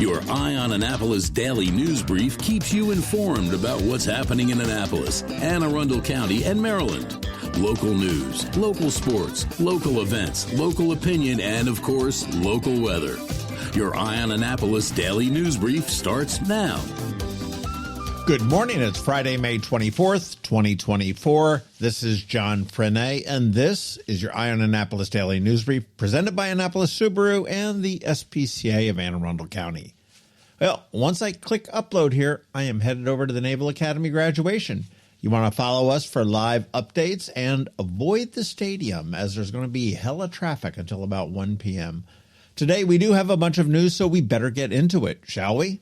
Your Eye on Annapolis daily news brief keeps you informed about what's happening in Annapolis and Arundel County and Maryland. Local news, local sports, local events, local opinion, and, of course, local weather. Your Eye on Annapolis daily news brief starts now. Good morning. It's Friday, May 24th, 2024. This is John Frenaye, and this is your Eye on Annapolis Daily News Brief presented by Annapolis Subaru and the SPCA of Anne Arundel County. Well, once I click upload here, I am headed over to the Naval Academy graduation. You want to follow us for live updates and avoid the stadium as there's going to be hella traffic until about 1 p.m. Today, we do have a bunch of news, so we better get into it, shall we?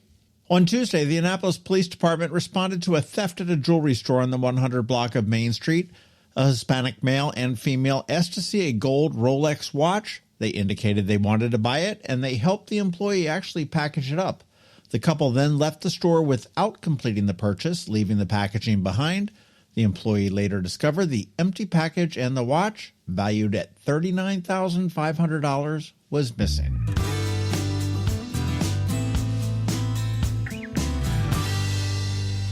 On Tuesday, the Annapolis Police Department responded to a theft at a jewelry store on the 100 block of Main Street. A Hispanic male and female asked to see a gold Rolex watch. They indicated they wanted to buy it, and they helped the employee actually package it up. The couple then left the store without completing the purchase, leaving the packaging behind. The employee later discovered the empty package and the watch, valued at $39,500, was missing.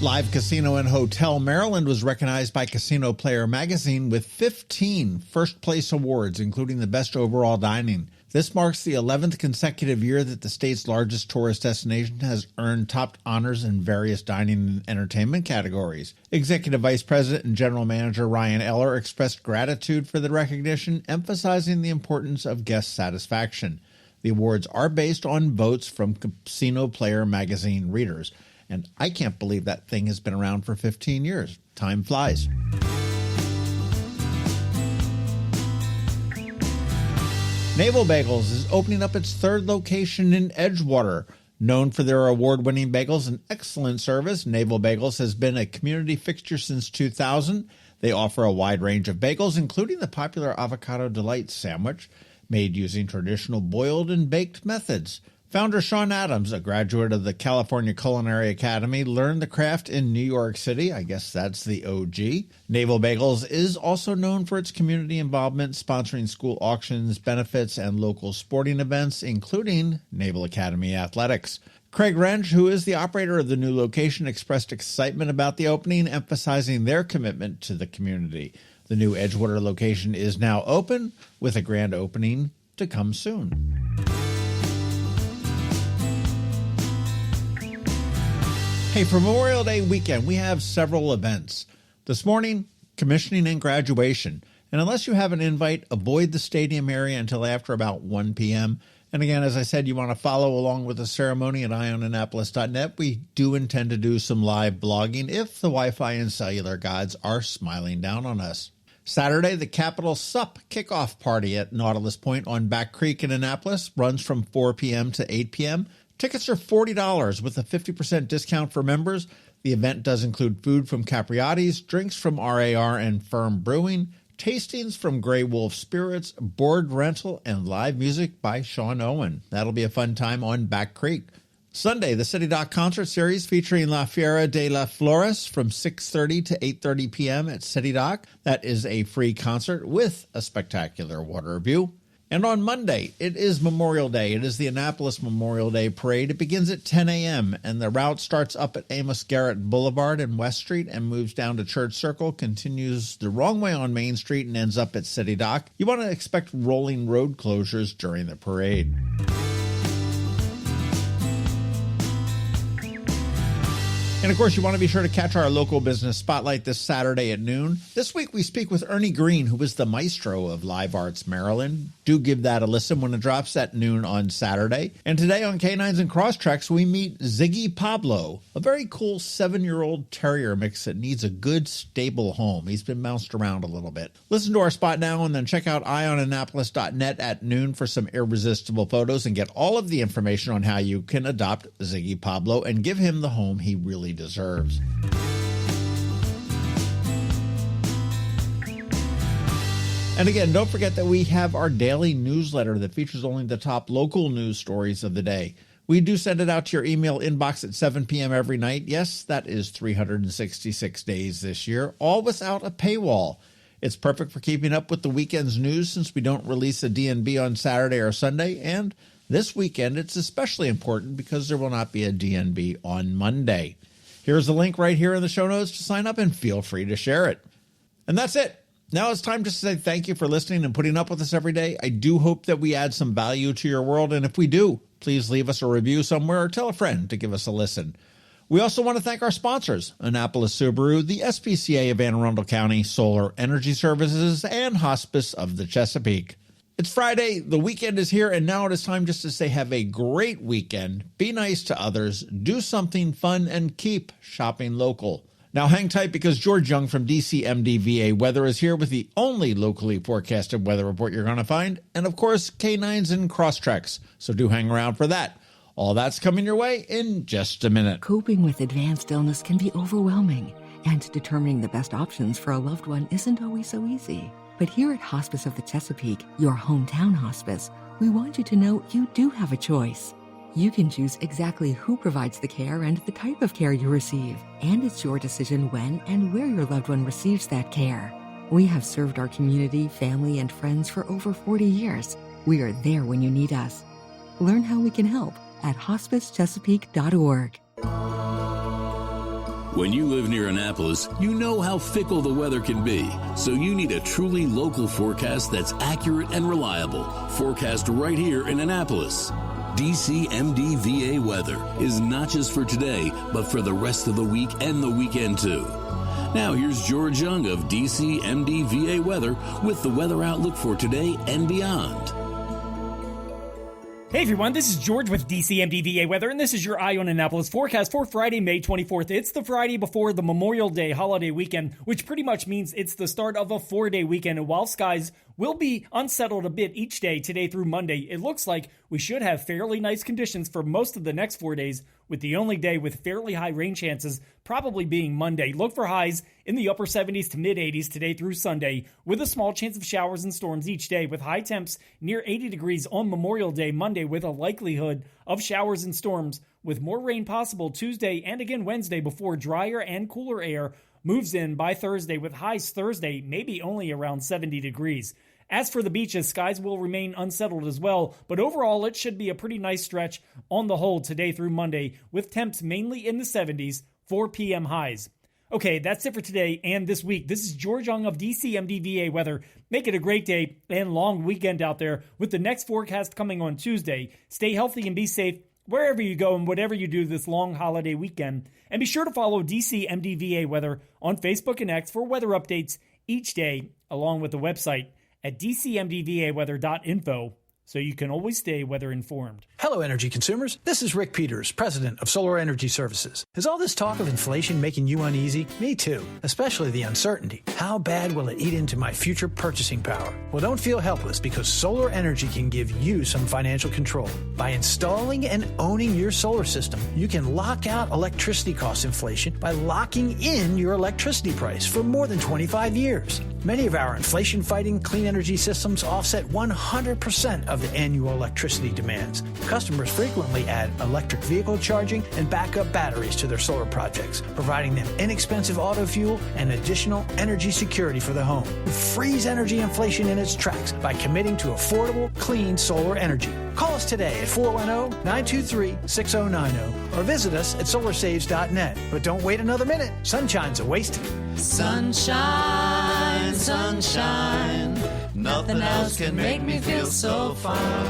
Live Casino and Hotel Maryland was recognized by Casino Player magazine with 15 first-place awards, including the Best Overall Dining. This marks the 11th consecutive year that the state's largest tourist destination has earned top honors in various dining and entertainment categories. Executive Vice President and General Manager Ryan Eller expressed gratitude for the recognition, emphasizing the importance of guest satisfaction. The awards are based on votes from Casino Player magazine readers. And I can't believe that thing has been around for 15 years. Time flies. Naval Bagels is opening up its third location in Edgewater. Known for their award-winning bagels and excellent service, Naval Bagels has been a community fixture since 2000. They offer a wide range of bagels, including the popular Avocado Delight sandwich, made using traditional boiled and baked methods. Founder Sean Adams, a graduate of the California Culinary Academy, learned the craft in New York City. I guess that's the OG. Naval Bagels is also known for its community involvement, sponsoring school auctions, benefits, and local sporting events, including Naval Academy Athletics. Craig Wrench, who is the operator of the new location, expressed excitement about the opening, emphasizing their commitment to the community. The new Edgewater location is now open, with a grand opening to come soon. Hey, for Memorial Day weekend, we have several events. This morning, commissioning and graduation. And unless you have an invite, avoid the stadium area until after about 1 p.m. And again, as I said, you want to follow along with the ceremony at eyeonannapolis.net. We do intend to do some live blogging if the Wi-Fi and cellular gods are smiling down on us. Saturday, the Capitol Sup kickoff party at Nautilus Point on Back Creek in Annapolis runs from 4 p.m. to 8 p.m. Tickets are $40 with a 50% discount for members. The event does include food from Capriati's, drinks from RAR and Firm Brewing, tastings from Grey Wolf Spirits, board rental, and live music by Sean Owen. That'll be a fun time on Back Creek. Sunday, the City Dock Concert Series featuring La Fiera de la Flores from 6:30 to 8:30 p.m. at City Dock. That is a free concert with a spectacular water view. And on Monday, it is Memorial Day. It is the Annapolis Memorial Day Parade. It begins at 10 a.m., and the route starts up at Amos Garrett Boulevard and West Street and moves down to Church Circle, continues the wrong way on Main Street, and ends up at City Dock. You want to expect rolling road closures during the parade. And, of course, you want to be sure to catch our local business spotlight this Saturday at noon. This week, we speak with Ernie Green, who is the maestro of Live Arts Maryland. Do give that a listen when it drops at noon on Saturday. And today on Canines and Crosstreks, we meet Ziggy Pablo, a very cool 7-year-old terrier mix that needs a good, stable home. He's been bounced around a little bit. Listen to our spot now and then check out eyeonannapolis.net at noon for some irresistible photos and get all of the information on how you can adopt Ziggy Pablo and give him the home he really deserves. And again, don't forget that we have our daily newsletter that features only the top local news stories of the day. We do send it out to your email inbox at 7 p.m. every night. Yes, that is 366 days this year, all without a paywall. It's perfect for keeping up with the weekend's news since we don't release a DNB on Saturday or Sunday, and This weekend, it's especially important because there will not be a DNB on Monday. Here's the link right here in the show notes to sign up, and feel free to share it. And that's it. Now it's time to say thank you for listening and putting up with us every day. I do hope that we add some value to your world, and if we do, please leave us a review somewhere or tell a friend to give us a listen. We also want to thank our sponsors, Annapolis Subaru, the SPCA of Anne Arundel County, Solar Energy Services, and Hospice of the Chesapeake. It's Friday, the weekend is here, and now it is time just to say have a great weekend, be nice to others, do something fun, and keep shopping local. Now hang tight because George Young from DCMDVA Weather is here with the only locally forecasted weather report you're going to find, and of course, Canines and Crosstreks, so do hang around for that. All that's coming your way in just a minute. Coping with advanced illness can be overwhelming, and determining the best options for a loved one isn't always so easy. But here at Hospice of the Chesapeake, your hometown hospice, we want you to know you do have a choice. You can choose exactly who provides the care and the type of care you receive, and it's your decision when and where your loved one receives that care. We have served our community, family, and friends for over 40 years. We are there when you need us. Learn how we can help at hospicechesapeake.org. When you live near Annapolis, you know how fickle the weather can be, so you need a truly local forecast that's accurate and reliable. Forecast right here in Annapolis. DCMDVA Weather is not just for today, but for the rest of the week and the weekend too. Now here's George Young of DCMDVA Weather with the weather outlook for today and beyond. Hey everyone, this is George with DCMDVA Weather, and this is your Eye on Annapolis forecast for Friday, May 24th. It's the Friday before the Memorial Day holiday weekend, which pretty much means it's the start of a 4-day weekend, and while skies will be unsettled a bit each day, today through Monday, it looks like we should have fairly nice conditions for most of the next 4 days, with the only day with fairly high rain chances probably being Monday. Look for highs in the upper 70s to mid-80s today through Sunday, with a small chance of showers and storms each day, with high temps near 80 degrees on Memorial Day Monday, with a likelihood of showers and storms, with more rain possible Tuesday and again Wednesday before drier and cooler air moves in by Thursday, with highs Thursday maybe only around 70 degrees. As for the beaches, skies will remain unsettled as well, but overall it should be a pretty nice stretch on the whole today through Monday, with temps mainly in the 70s, 4 p.m. highs. Okay, that's it for today and this week. This is George Young of DCMDVA Weather. Make it a great day and long weekend out there with the next forecast coming on Tuesday. Stay healthy and be safe wherever you go and whatever you do this long holiday weekend. And be sure to follow DCMDVA Weather on Facebook and X for weather updates each day, along with the website at dcmdvaweather.info, so you can always stay weather informed. Hello, energy consumers. This is Rick Peters, president of Solar Energy Services. Is all this talk of inflation making you uneasy? Me too, especially the uncertainty. How bad will it eat into my future purchasing power? Well, don't feel helpless, because solar energy can give you some financial control. By installing and owning your solar system, you can lock out electricity cost inflation by locking in your electricity price for more than 25 years. Many of our inflation-fighting clean energy systems offset 100% of the annual electricity demands. Customers frequently add electric vehicle charging and backup batteries to their solar projects, providing them inexpensive auto fuel and additional energy security for the home. Freeze energy inflation in its tracks by committing to affordable, clean solar energy. Call us today at 410-923-6090 or visit us at solarsaves.net. But don't wait another minute. Sunshine's a wasted. Sunshine, sunshine, nothing else can make me feel so fine.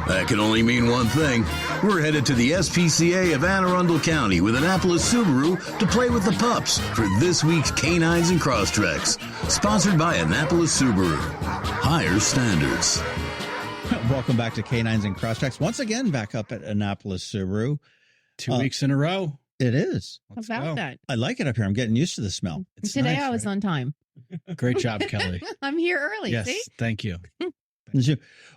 That can only mean one thing. We're headed to the SPCA of Anne Arundel County with Annapolis Subaru to play with the pups for this week's Canines and Crosstreks. Sponsored by Annapolis Subaru. Higher standards. Welcome back to Canines and Crosstreks. Once again, back up at Annapolis Subaru. 2 weeks in a row. It is. Let's About go. that. I like it up here. I'm getting used to the smell. It's Today nice, I was right? on time. Great job, Kelly. I'm here early. Yes, See? thank you.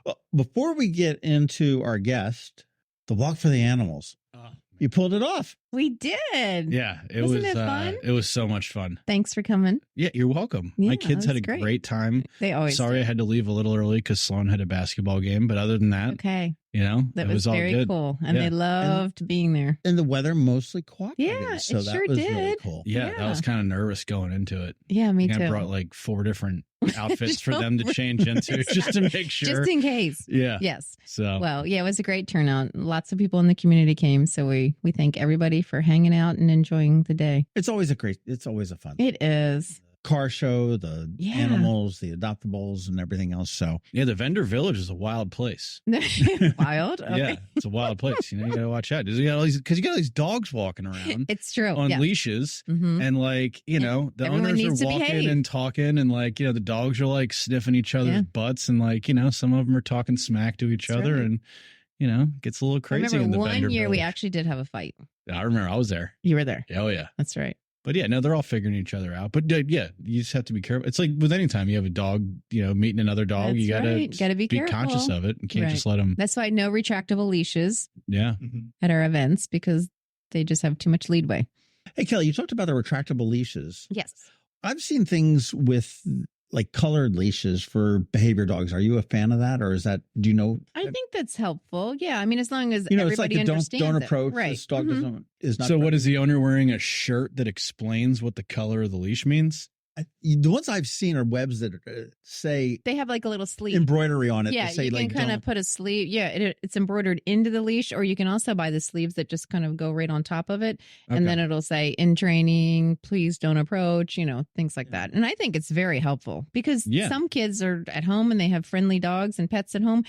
Well, before we get into our guest, the walk for the animals. Oh, You pulled it off. We did. Yeah, Wasn't it fun? It was so much fun. Thanks for coming. Yeah, you're welcome. Yeah, My kids had a that's great time. They always Sorry do. I had to leave a little early because Sloan had a basketball game, but other than that, Okay. it was all very good. cool. And Yeah. they loved being there. And the weather mostly cooperated. Yeah, so it that sure was really did. cool. Yeah, I was kind of nervous going into it. Yeah, me I too. brought like 4 different outfits for them to change into just to make sure. Just in case. Yeah. Yes. So Well, yeah, it was a great turnout. Lots of people in the community came. So we thank everybody for hanging out and enjoying the day. It's always a fun It is. car show, the Yeah. animals, the adoptables, and everything else. So yeah, the vendor village is a wild place. Wild. Okay. Yeah, it's a wild place. You got to watch out. Because you got all these dogs walking around It's true. on yeah. leashes. Mhm. And like, the everyone owners needs are to walking behave. and talking and like, the dogs are like sniffing each other's Yeah. butts and like, some of them are talking smack to each That's other right. and, it gets a little I crazy in remember the one vendor year we village. actually did have a fight. I remember I was there. You were there. Oh yeah. That's right. But yeah, no, they're all figuring each other out. But yeah, you just have to be careful. It's like with any time you have a dog, meeting another dog, That's you gotta right. Gotta be careful. conscious of it. You can't Right. just let them. That's why no retractable leashes Yeah. at our events because they just have too much leadway. hey, Kelly, you talked about the retractable leashes. Yes. I've seen things with like colored leashes for behavior dogs. Are you a fan of that, or is that? Do you know? I think that's helpful. Yeah. I mean, as long as It's everybody like the understands don't it. approach. Right. This dog is not. So what is the owner wearing a shirt that explains what the color of the leash means? The ones I've seen are webs that say They have like a little sleeve. embroidery on it. Yeah, that say you can like kind of put a sleeve. Yeah, it's embroidered into the leash, or you can also buy the sleeves that just kind of go right on top of it. And Okay. then it'll say, in training, please don't approach, things like that. And I think it's very helpful because Yeah. some kids are at home and they have friendly dogs and pets at home.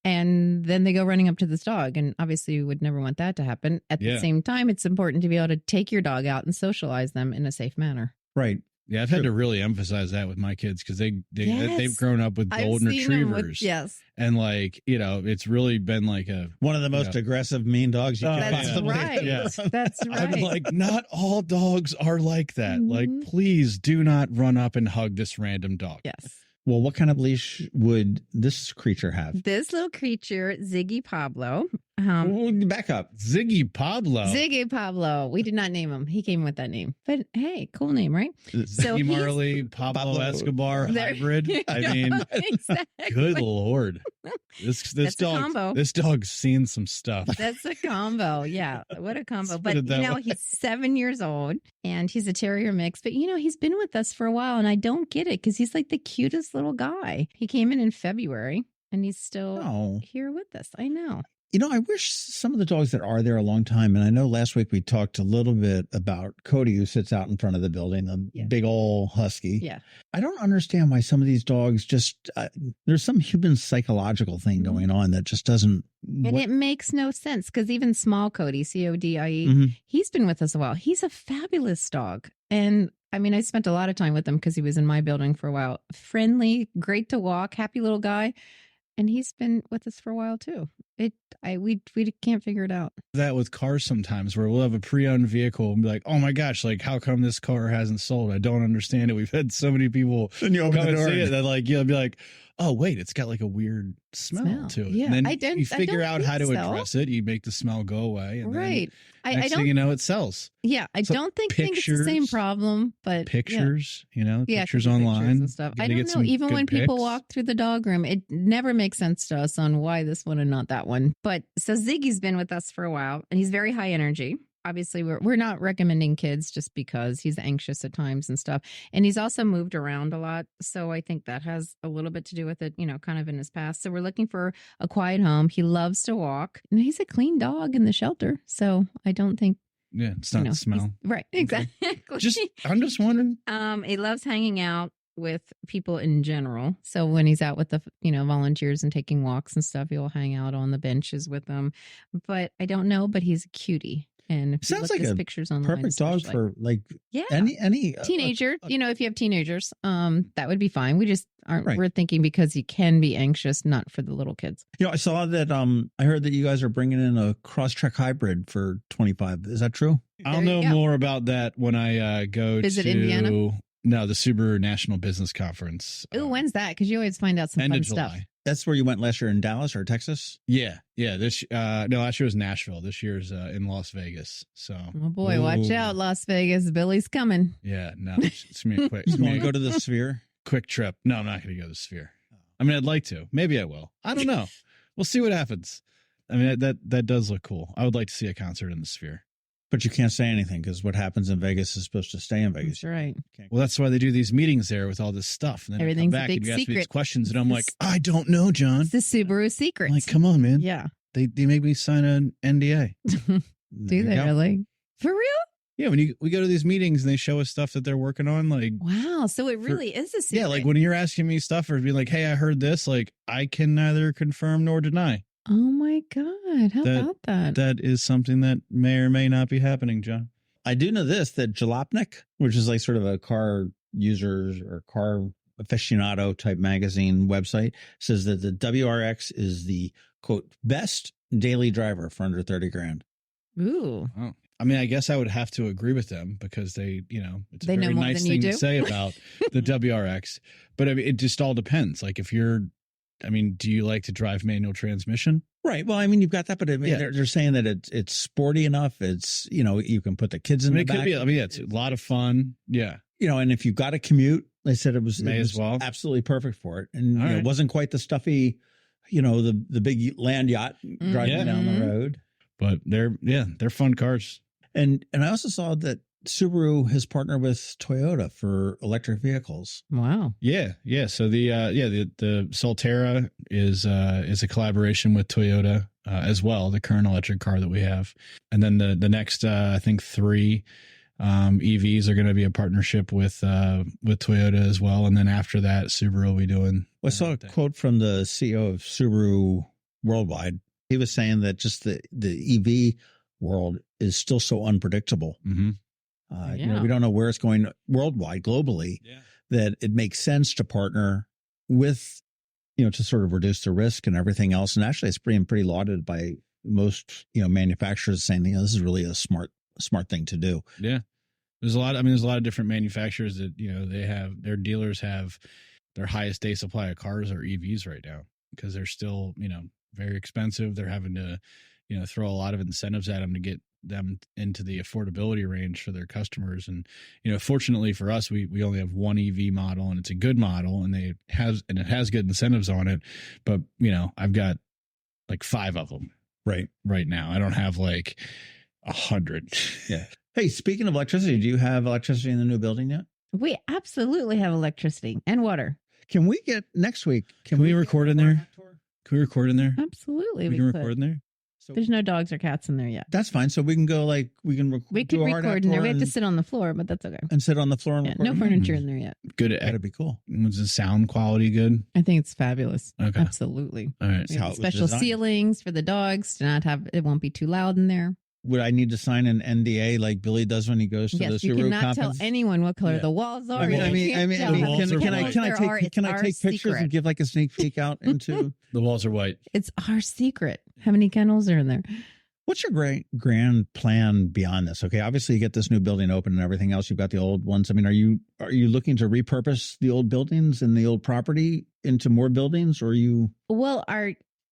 And then they go running up to this dog. And obviously, you would never want that to happen. At Yeah. the same time, it's important to be able to take your dog out and socialize them in a safe manner. right. Yeah, I've had to really emphasize that with my kids because they've Yes. grown up with golden I've seen them retrievers. yes. And like, it's really been like One of the most aggressive, mean dogs you Oh, can yeah. That's possibly. right. Yeah. That's right. I'm like, not all dogs are like that. Like, Mhm. please do not run up and hug this random dog. Yes. Well, what kind of leash would this creature have? This little creature, Ziggy Pablo. Back up. Ziggy Pablo. Ziggy Pablo. We did not name him. He came with that name. But hey, cool name, right? So Ziggy he's- Marley, Pablo Pablo. Escobar There- hybrid. I mean, exactly. good Lord. This That's a dog, combo. this dog's seen some stuff. That's a combo. Yeah. What a combo. Let's But, put it that way. he's 7 years old and he's a terrier mix. But, he's been with us for a while and I don't get it because he's like the cutest little guy. He came in February and he's still Oh. here with us. I know. I wish some of the dogs that are there a long time, and I know last week we talked a little bit about Cody, who sits out in front of the building, the Yeah. big old husky. Yeah. I don't understand why some of these dogs just, there's some human psychological thing Mm-hmm. going on that just doesn't. And it makes no sense because even small Cody, Codie, Mhm. he's been with us a while. He's a fabulous dog. And I mean, I spent a lot of time with him because he was in my building for a while. Friendly, great to walk, happy little guy. And he's been with us for a while too. We can't figure it out. That with cars sometimes where we'll have a pre-owned vehicle and be like, oh my gosh, like how come this car hasn't sold? I don't understand it. We've had so many people And you open come the and door see and- it that like, you'll be like, oh wait, it's got like a weird smell to it. Yeah, And then I don't- you I figure don't out how to think so. address it. You make the smell go away. And Right. Then I next don't thing you know, it sells. Yeah, I So don't think it's the same pictures- problem, but Pictures, Yeah, pictures taking online. and stuff. You I gotta don't get know. some Even good when people pics. walk through the dog room, it never makes sense to us on why this one and not that one. But so Ziggy's been with us for a while, and he's very high energy. Obviously, we're not recommending kids just because he's anxious at times and stuff. And he's also moved around a lot. So I think that has a little bit to do with it, kind of in his past. So we're looking for a quiet home. He loves to walk. And he's a clean dog in the shelter. So I don't think, Yeah, it's not the he's- smell. Right, exactly. I'm just wondering. He loves hanging out with people in general. So when he's out with the, volunteers and taking walks and stuff, he'll hang out on the benches with them. But I don't know, but he's a cutie. And if you Sounds look like at his a pictures online, perfect dog especially. for like Yeah. any Teenager, if you have teenagers, that would be fine. We just aren't, Right. we're thinking because he can be anxious, not for the little kids. I saw that. I heard that you guys are bringing in a Crosstrek hybrid for 25. Is that true? I'll There you know go. more about that when I go Visit to Indiana? No, the Subaru National Business Conference. Ooh, when's that? Because you always find out some End fun of stuff. July. That's where you went last year in Dallas or Texas? Yeah. This no, last year was Nashville. This year's in Las Vegas. So Oh boy, watch out, Las Vegas. Billy's coming. yeah, no, it's gonna be a quick. You want to go to the Sphere? quick trip. No, I'm not going to go to the Sphere. I mean, I'd like to. Maybe I will. I don't know. We'll see what happens. I mean, that does look cool. I would like to see a concert in the Sphere. But you can't say anything because what happens in Vegas is supposed to stay in Vegas. That's right. Well, that's why they do these meetings there with all this stuff. And then Everything's I come back a big and you ask me these secret. questions, and I'm like, I don't know, John. It's the Subaru secret. I'm like, come on, man. Yeah. They make me sign an NDA. Do they really? For real? Yeah, when we go to these meetings and they show us stuff that they're working on, like, Wow. So it really is a secret. yeah, like when you're asking me stuff or be like, hey, I heard this, like, I can neither confirm nor deny. Oh my God. How about that? That is something that may or may not be happening, John. I do know this, that Jalopnik, which is like sort of a car users or car aficionado type magazine website, says that the WRX is the, quote, best daily driver for under 30 grand. Ooh. Oh. I mean, I guess I would have to agree with them because they, it's They a know very more nice than you thing do. to say about the WRX. But I mean, it just all depends. Like if do you like to drive manual transmission? Right. Well, I mean, you've got that, but I mean, Yeah. they're saying that it's sporty enough. It's, you can put the kids in the back. It's a lot of fun. Yeah. And if you've got to commute, they said it was May as well. absolutely perfect for it. And All right. it wasn't quite the stuffy, the big land yacht driving Yeah. down the road. But they're fun cars. And I also saw that Subaru has partnered with Toyota for electric vehicles. Wow. Yeah. So the Solterra is a collaboration with Toyota as well, the current electric car that we have. And then the next I think 3 EVs are going to be a partnership with Toyota as well. And then after that, Subaru will be doing. I saw a quote from the CEO of Subaru Worldwide. He was saying that just the EV world is still so unpredictable. Mm-hmm. We don't know where it's going worldwide, globally, that it makes sense to partner with, to sort of reduce the risk and everything else. And actually, it's pretty lauded by most, manufacturers saying, this is really a smart thing to do. Yeah. There's a lot of different manufacturers that, their dealers have their highest day supply of cars are EVs right now because they're still, very expensive. They're having to, throw a lot of incentives at them to get them into the affordability range for their customers. And, fortunately for us, we only have one EV model and it's a good model and it has good incentives on it. But, I've got like 5 of them right now. I don't have like 100. Yeah. Hey, speaking of electricity, do you have electricity in the new building yet? We absolutely have electricity and water. Can we get next week? Can we record in there? Can we record in there? Absolutely. We can record in there. So There's no dogs or cats in there yet. that's fine. So we can go We could record in there. We have to sit on the floor, but that's okay. and sit on the floor and Yeah, record. no furniture in there yet. Good. That'd be cool. Was the sound quality good? I think it's fabulous. Okay. Absolutely. All right. We how have it was special designed. ceilings for the dogs to not have, it won't be too loud in there. Would I need to sign an NDA like Billy does when he goes to the Yes, you Subaru cannot conference? tell anyone what color Yeah. the walls are. I mean, You can't tell how many can I walls take there are. can I It's take our pictures and secret. give like a sneak peek out into The walls are white. It's our secret. How many kennels are in there? what's your grand plan beyond this? Okay, obviously you get this new building open and everything else. You've got the old ones. I mean, are you looking to repurpose the old buildings and the old property into more buildings, or are you? Well,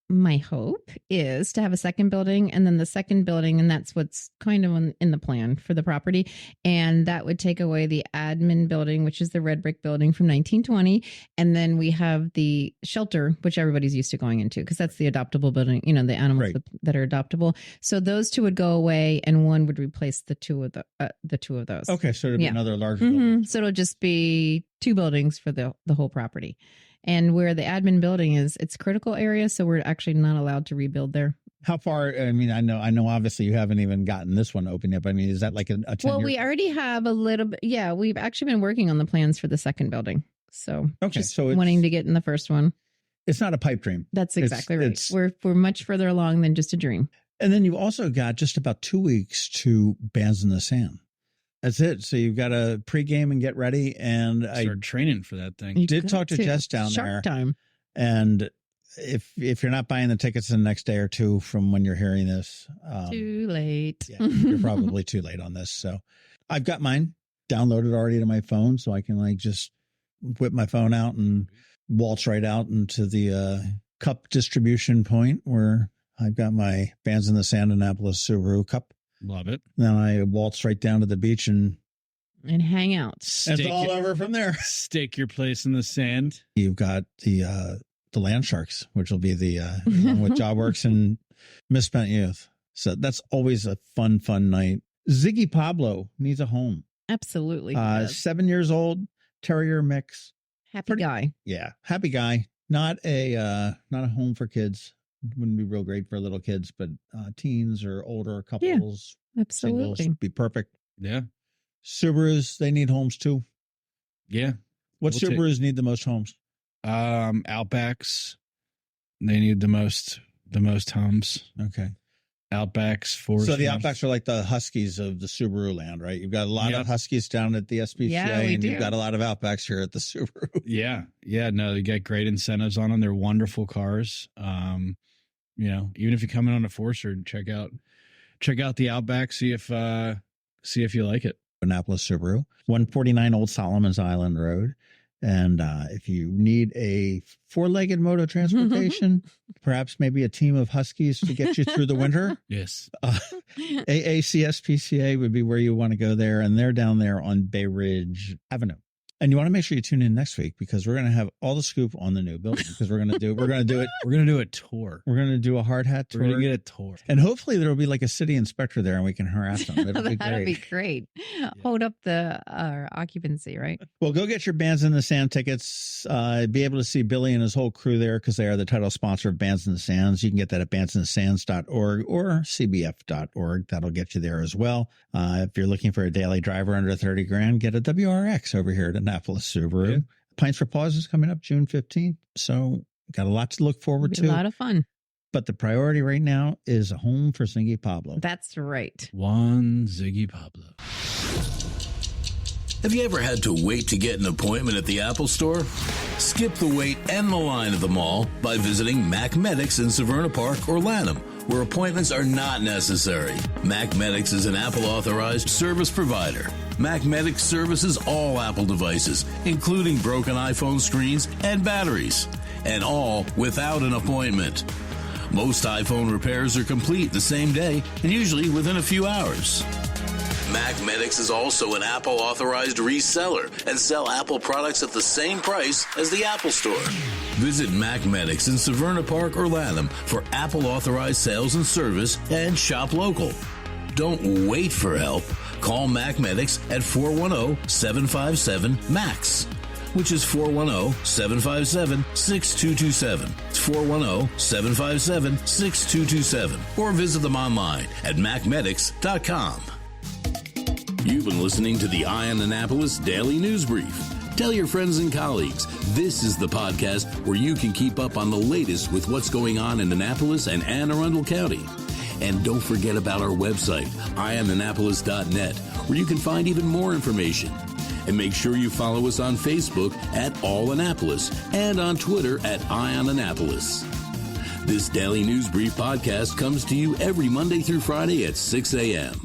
my hope is to have a second building and then the second building, and that's what's kind of in the plan for the property. And that would take away the admin building, which is the red brick building from 1920. And then we have the shelter, which everybody's used to going into because that's the adoptable building, the animals Right. that are adoptable. So those 2 would go away and one would replace the two of those. Okay, so it'd be Yeah. another larger building. So it'll just be 2 buildings for the whole property. And where the admin building is, it's critical area, so we're actually not allowed to rebuild there. How far? I mean, I know. Obviously, you haven't even gotten this one open yet. But I mean, is that like a 10 Well, we already have a little bit. Yeah, we've actually been working on the plans for the second building. So Okay, just so it's- wanting to get in the first one. It's not a pipe dream. That's It's- exactly right. it's- We're much further along than just a dream. And then you've also got just about 2 weeks to Bands in the Sand. That's it. So you've got to pregame and get ready. And I Start training for that thing. You did got talk to Jess down Shark there. Time. And if you're not buying the tickets in the next day or 2 from when you're hearing this, Too late. yeah, you're probably too late on this. So I've got mine downloaded already to my phone, so I can like just whip my phone out and waltz right out into the cup distribution point where I've got my Bands in the Sand Annapolis Subaru cup. Love it. Then I waltz right down to the beach and hang out. it's all over from there. Stake your place in the sand. You've got the Land Sharks, which will be the one with JobWorks and Misspent Youth. So that's always a fun night. Ziggy Pablo needs a home. Absolutely. 7 years old, terrier mix. Happy guy. Yeah, happy guy. Not a home for kids. Wouldn't be real great for little kids, but teens or older couples, absolutely, singles, be perfect. Yeah. Subarus, they need homes too. Yeah. What Subarus need the most homes? Outbacks. They need the most homes. Okay. Outbacks, Forest. So the Outbacks are like the Huskies of the Subaru land, right? You've got a lot of Huskies down at the SPCA, and you've got a lot of Outbacks here at the Subaru. Yeah. No, they get great incentives on them. They're wonderful cars. Even if you come in on a Forester, check out the Outback. See if you like it. Annapolis Subaru, 149 Old Solomon's Island Road. And if you need a four-legged mode of transportation, perhaps maybe a team of Huskies to get you through the winter. Yes. SPCA would be where you want to go there. And they're down there on Bay Ridge Avenue. And you want to make sure you tune in next week because we're going to have all the scoop on the new building because we're going to do it. We're going to do a tour. We're going to do a hard hat tour. We're going to get a tour. And hopefully there will be like a city inspector there and we can harass them. That'll be great. Yeah. Hold up the occupancy, right? Well, go get your Bands in the Sand tickets. Be able to see Billy and his whole crew there because they are the title sponsor of Bands in the Sands. You can get that at bandsinthesands.org or cbf.org. That'll get you there as well. If you're looking for a daily driver under 30 grand, get a WRX over here at Annapolis Subaru. Yeah. Pints for Paws is coming up June 15th. So got a lot to look forward to. A lot of fun. But the priority right now is a home for Ziggy Pablo. That's right. One Ziggy Pablo. Have you ever had to wait to get an appointment at the Apple Store? Skip the wait and the line at the mall by visiting Mac Medics in Severna Park or Lanham, where appointments are not necessary. Mac Medics is an Apple-authorized service provider. Mac Medics services all Apple devices, including broken iPhone screens and batteries, and all without an appointment. Most iPhone repairs are complete the same day and usually within a few hours. Mac Medics is also an Apple-authorized reseller and sell Apple products at the same price as the Apple Store. Visit Mac Medics in Severna Park or Lanham for Apple-authorized sales and service and shop local. Don't wait for help. Call Mac Medics at 410-757-MAX, which is 410-757-6227. It's 410-757-6227. Or visit them online at macmedics.com. You've been listening to the Eye on Annapolis Daily News Brief. Tell your friends and colleagues, this is the podcast where you can keep up on the latest with what's going on in Annapolis and Anne Arundel County. And don't forget about our website, eyeonannapolis.net, where you can find even more information. And make sure you follow us on Facebook at All Annapolis and on Twitter at Eye on Annapolis. This Daily News Brief podcast comes to you every Monday through Friday at 6 a.m.